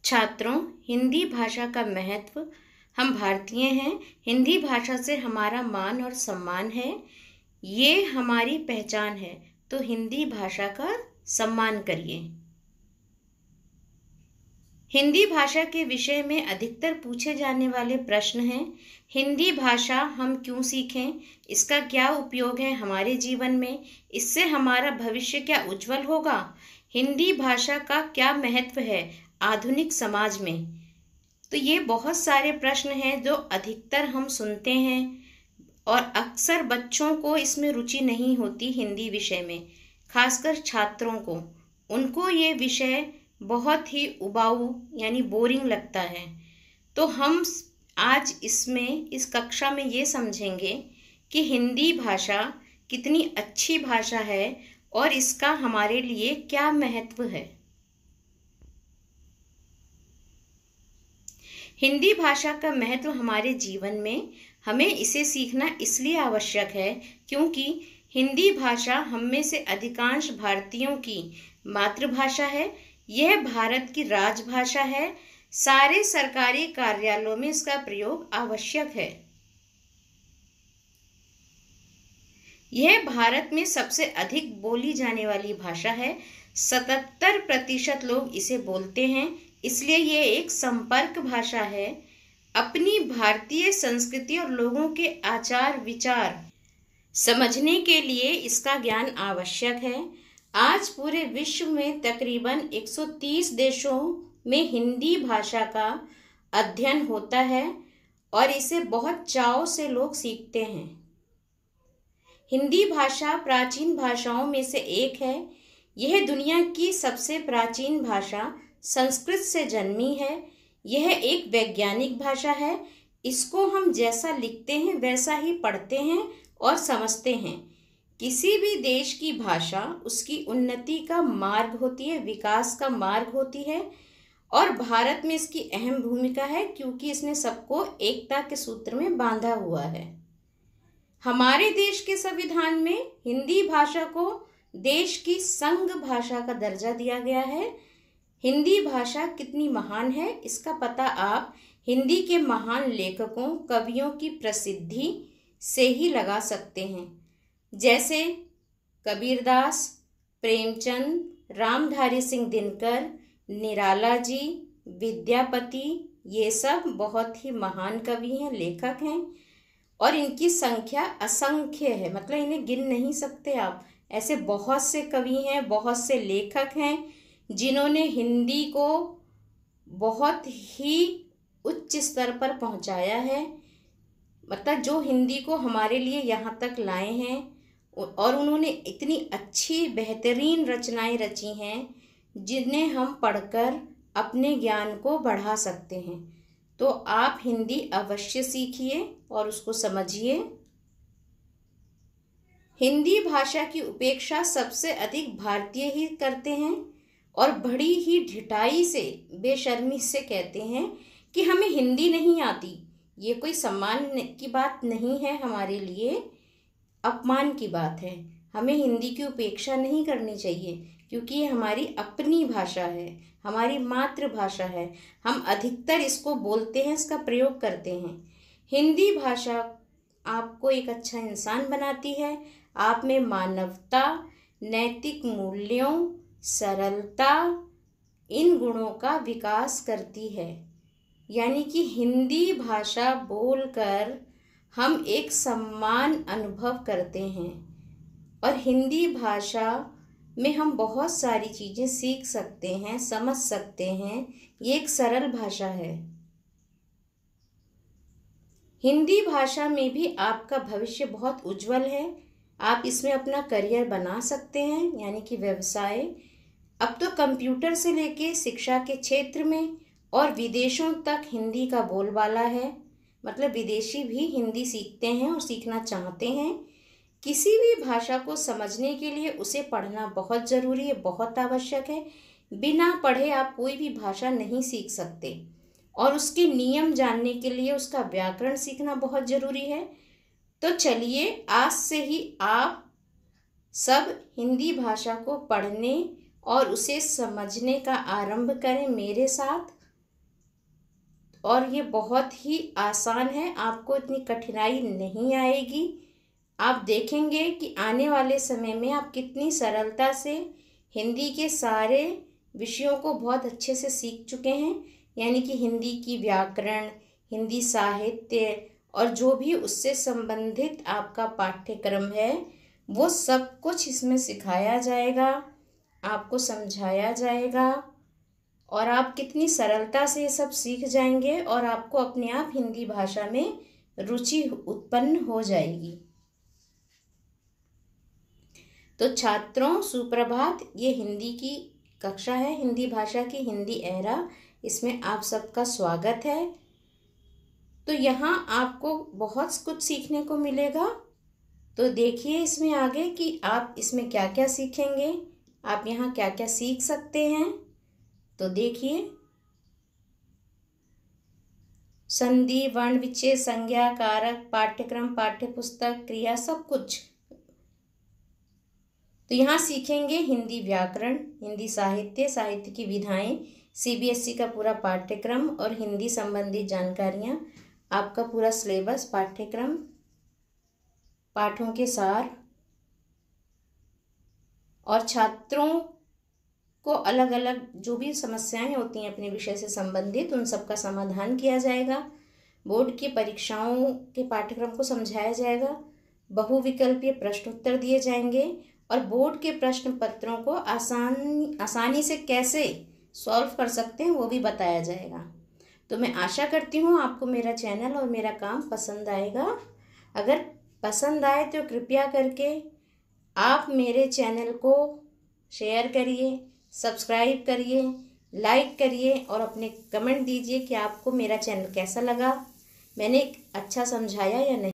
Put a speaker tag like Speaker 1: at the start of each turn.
Speaker 1: छात्रों, हिंदी भाषा का महत्व। हम भारतीय हैं। हिंदी भाषा से हमारा मान और सम्मान है। ये हमारी पहचान है। तो हिंदी भाषा का सम्मान करिए। हिंदी भाषा के विषय में अधिकतर पूछे जाने वाले प्रश्न हैं। हिंदी भाषा हम क्यों सीखें? इसका क्या उपयोग है हमारे जीवन में? इससे हमारा भविष्य क्या उज्जवल होगा? हिंदी भाषा का क्या महत्व है आधुनिक समाज में? तो ये बहुत सारे प्रश्न हैं जो अधिकतर हम सुनते हैं और अक्सर बच्चों को इसमें रुचि नहीं होती। हिंदी विषय में खासकर छात्रों को, उनको ये विषय बहुत ही उबाऊ यानी बोरिंग लगता है। तो हम आज इस कक्षा में ये समझेंगे कि हिंदी भाषा कितनी अच्छी भाषा है और इसका हमारे लिए क्या महत्व है। हिंदी भाषा का महत्व हमारे जीवन में, हमें इसे सीखना इसलिए आवश्यक है क्योंकि हिंदी भाषा हम में से अधिकांश भारतीयों की मातृभाषा है। यह भारत की राजभाषा है। सारे सरकारी कार्यालयों में इसका प्रयोग आवश्यक है। यह भारत में सबसे अधिक बोली जाने वाली भाषा है। 77% लोग इसे बोलते हैं, इसलिए यह एक संपर्क भाषा है। अपनी भारतीय संस्कृति और लोगों के आचार विचार समझने के लिए इसका ज्ञान आवश्यक है। आज पूरे विश्व में तकरीबन 130 देशों में हिंदी भाषा का अध्ययन होता है और इसे बहुत चाव से लोग सीखते हैं। हिंदी भाषा प्राचीन भाषाओं में से एक है। यह दुनिया की सबसे प्राचीन भाषा संस्कृत से जन्मी है। यह एक वैज्ञानिक भाषा है। इसको हम जैसा लिखते हैं वैसा ही पढ़ते हैं और समझते हैं। किसी भी देश की भाषा उसकी उन्नति का मार्ग होती है, विकास का मार्ग होती है और भारत में इसकी अहम भूमिका है क्योंकि इसने सबको एकता के सूत्र में बांधा हुआ है। हमारे देश के संविधान में हिंदी भाषा को देश की संघ भाषा का दर्जा दिया गया है। हिंदी भाषा कितनी महान है इसका पता आप हिंदी के महान लेखकों, कवियों की प्रसिद्धि से ही लगा सकते हैं, जैसे कबीरदास, प्रेमचंद, रामधारी सिंह दिनकर, निराला जी, विद्यापति। ये सब बहुत ही महान कवि हैं, लेखक हैं और इनकी संख्या असंख्य है, मतलब इन्हें गिन नहीं सकते आप। ऐसे बहुत से कवि हैं, बहुत से लेखक हैं जिन्होंने हिंदी को बहुत ही उच्च स्तर पर पहुंचाया है, मतलब जो हिंदी को हमारे लिए यहाँ तक लाए हैं और उन्होंने इतनी अच्छी बेहतरीन रचनाएं रची हैं जिन्हें हम पढ़कर अपने ज्ञान को बढ़ा सकते हैं। तो आप हिंदी अवश्य सीखिए और उसको समझिए। हिंदी भाषा की उपेक्षा सबसे अधिक भारतीय ही करते हैं और बड़ी ही ढिठाई से, बेशर्मी से कहते हैं कि हमें हिंदी नहीं आती। ये कोई सम्मान की बात नहीं है, हमारे लिए अपमान की बात है। हमें हिंदी की उपेक्षा नहीं करनी चाहिए क्योंकि ये हमारी अपनी भाषा है, हमारी मातृभाषा है। हम अधिकतर इसको बोलते हैं, इसका प्रयोग करते हैं। हिंदी भाषा आपको एक अच्छा इंसान बनाती है। आप में मानवता, नैतिक मूल्यों, सरलता, इन गुणों का विकास करती है। यानी कि हिंदी भाषा बोलकर हम एक सम्मान अनुभव करते हैं और हिंदी भाषा में हम बहुत सारी चीज़ें सीख सकते हैं, समझ सकते हैं। ये एक सरल भाषा है। हिंदी भाषा में भी आपका भविष्य बहुत उज्जवल है। आप इसमें अपना करियर बना सकते हैं, यानी कि व्यवसाय। अब तो कंप्यूटर से लेके शिक्षा के क्षेत्र में और विदेशों तक हिंदी का बोलबाला है, मतलब विदेशी भी हिंदी सीखते हैं और सीखना चाहते हैं। किसी भी भाषा को समझने के लिए उसे पढ़ना बहुत ज़रूरी है, बहुत आवश्यक है। बिना पढ़े आप कोई भी भाषा नहीं सीख सकते और उसके नियम जानने के लिए उसका व्याकरण सीखना बहुत ज़रूरी है। तो चलिए आज से ही आप सब हिंदी भाषा को पढ़ने और उसे समझने का आरंभ करें मेरे साथ। और ये बहुत ही आसान है, आपको इतनी कठिनाई नहीं आएगी। आप देखेंगे कि आने वाले समय में आप कितनी सरलता से हिंदी के सारे विषयों को बहुत अच्छे से सीख चुके हैं। यानी कि हिंदी की व्याकरण, हिंदी साहित्य और जो भी उससे संबंधित आपका पाठ्यक्रम है वो सब कुछ इसमें सिखाया जाएगा, आपको समझाया जाएगा और आप कितनी सरलता से ये सब सीख जाएंगे और आपको अपने आप हिंदी भाषा में रुचि उत्पन्न हो जाएगी। तो छात्रों सुप्रभात, ये हिंदी की कक्षा है, हिंदी भाषा की हिंदी एरा, इसमें आप सबका स्वागत है। तो यहाँ आपको बहुत कुछ सीखने को मिलेगा। तो देखिए इसमें आगे कि आप इसमें क्या क्या सीखेंगे, आप यहाँ क्या क्या सीख सकते हैं। तो देखिए, संधि, वर्ण विच्छेद, संज्ञा, कारक, पाठ्यक्रम, पाठ्यपुस्तक, क्रिया, सब कुछ। तो यहाँ सीखेंगे हिंदी व्याकरण, हिंदी साहित्य, साहित्य की विधाएं, सीबीएसई का पूरा पाठ्यक्रम और हिंदी संबंधी जानकारियाँ, आपका पूरा सिलेबस, पाठ्यक्रम, पाठों के सार और छात्रों को अलग अलग जो भी समस्याएं होती हैं अपने विषय से संबंधित उन सब का समाधान किया जाएगा। बोर्ड की परीक्षाओं के पाठ्यक्रम को समझाया जाएगा, बहुविकल्पीय प्रश्न उत्तर दिए जाएंगे और बोर्ड के प्रश्न पत्रों को आसानी से कैसे सॉल्व कर सकते हैं वो भी बताया जाएगा। तो मैं आशा करती हूँ आपको मेरा चैनल और मेरा काम पसंद आएगा। अगर पसंद आए तो कृपया करके आप मेरे चैनल को शेयर करिए, सब्सक्राइब करिए, लाइक करिए और अपने कमेंट दीजिए कि आपको मेरा चैनल कैसा लगा, मैंने अच्छा समझाया या नहीं।